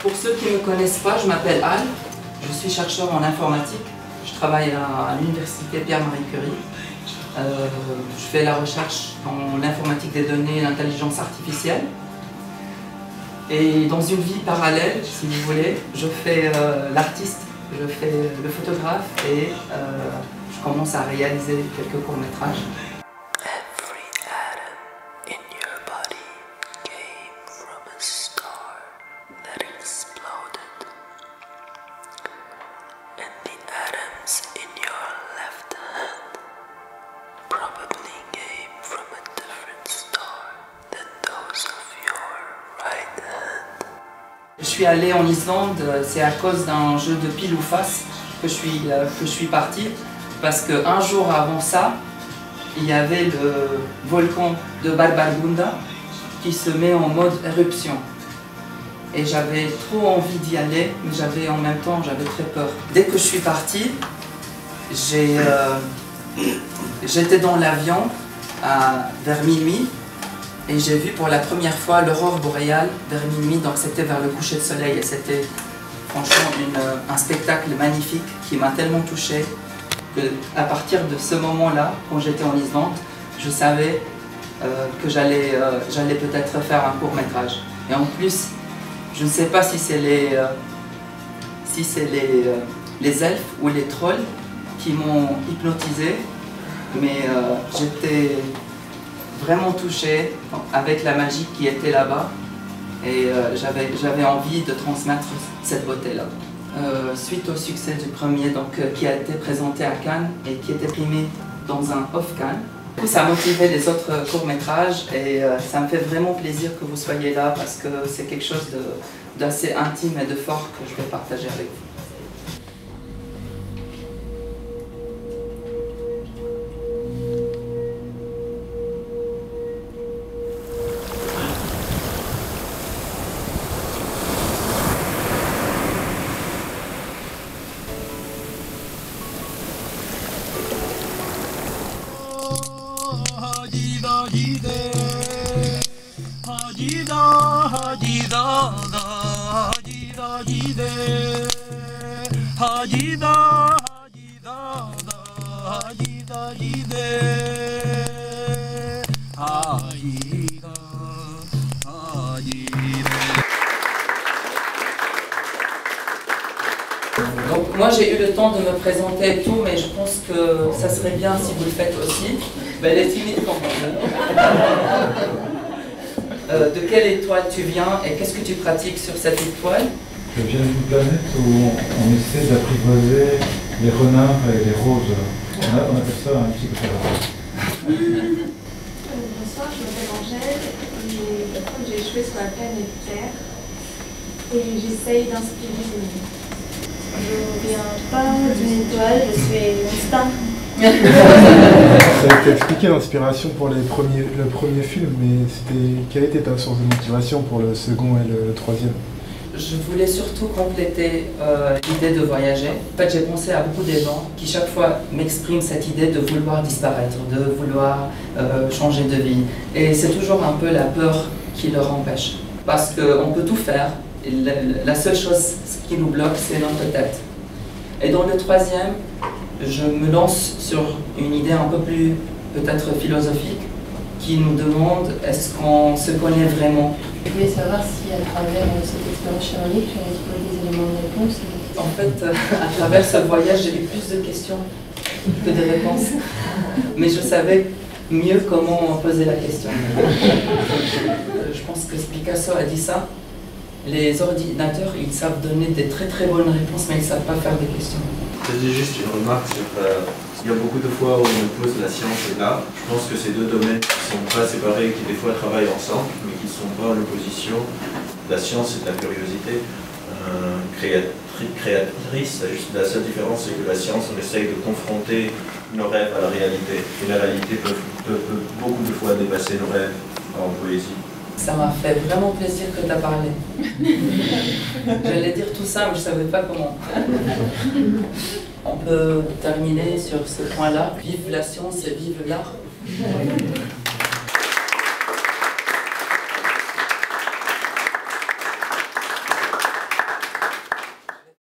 Pour ceux qui ne me connaissent pas, je m'appelle Anne, je suis chercheur en informatique. Je travaille à l'université Pierre-Marie Curie. Je fais la recherche en informatique des données et l'intelligence artificielle. Et dans une vie parallèle, si vous voulez, je fais l'artiste, je fais le photographe et je commence à réaliser quelques courts-métrages. Je suis allé en Islande, c'est à cause d'un jeu de pile ou face que je suis parti, parce qu'un jour avant ça, il y avait le volcan de Barbarbunda qui se met en mode éruption. Et j'avais trop envie d'y aller, mais en même temps j'avais très peur. Dès que je suis parti, j'étais dans l'avion vers minuit. Et j'ai vu pour la première fois l'aurore boréale vers minuit, donc c'était vers le coucher de soleil. Et c'était franchement un spectacle magnifique qui m'a tellement touchée qu'à partir de ce moment-là, quand j'étais en Islande, je savais que j'allais peut-être faire un court-métrage. Et en plus, je ne sais pas si c'est les elfes ou les trolls qui m'ont hypnotisé, mais j'étais vraiment touchée avec la magie qui était là-bas et j'avais envie de transmettre cette beauté-là. Suite au succès du premier, qui a été présenté à Cannes et qui était primé dans un Off Cannes, ça a motivé les autres courts-métrages et ça me fait vraiment plaisir que vous soyez là parce que c'est quelque chose d'assez intime et de fort que je vais partager avec vous. Donc moi j'ai eu le temps de me présenter et tout, mais je pense que ça serait bien si vous le faites aussi. Ben, elle est timide quand même. De quelle étoile tu viens et qu'est-ce que tu pratiques sur cette étoile? Je viens d'une planète où on essaie d'apprivoiser les renards et les roses. On appelle ça un psychothérapeute. Bonsoir, je m'appelle Angèle et j'ai échoué sur la planète Terre et j'essaye d'inspirer des gens. Je viens pas d'une étoile, je suis une star. Ça a été expliqué l'inspiration pour le premier film, mais quelle était ta source de motivation pour le second et le troisième? Je voulais surtout compléter l'idée de voyager. En fait, j'ai pensé à beaucoup de gens qui chaque fois m'expriment cette idée de vouloir disparaître, de vouloir changer de vie. Et c'est toujours un peu la peur qui leur empêche. Parce qu'on peut tout faire. Et la seule chose qui nous bloque, c'est notre tête. Et dans le troisième, je me lance sur une idée un peu plus peut-être philosophique qui nous demande est-ce qu'on se connaît vraiment. Je voulais savoir si à travers cette expérience chamanique, tu avais trouvé des éléments de réponse. En fait, à travers ce voyage, j'ai eu plus de questions que de réponses. Mais je savais mieux comment poser la question. Je pense que Picasso a dit ça. Les ordinateurs, ils savent donner des très très bonnes réponses, mais ils ne savent pas faire des questions. C'est juste une remarque sur... il y a beaucoup de fois où on oppose la science et l'art. Je pense que ces deux domaines qui ne sont pas séparés, qui des fois travaillent ensemble, mais qui ne sont pas en opposition. La science et la curiosité créatrice. La seule différence, c'est que la science, on essaye de confronter nos rêves à la réalité. Et la réalité peut beaucoup de fois dépasser nos rêves en poésie. Ça m'a fait vraiment plaisir que tu as parlé. J'allais dire tout ça, mais je ne savais pas comment. On peut terminer sur ce point-là. Vive la science et vive l'art.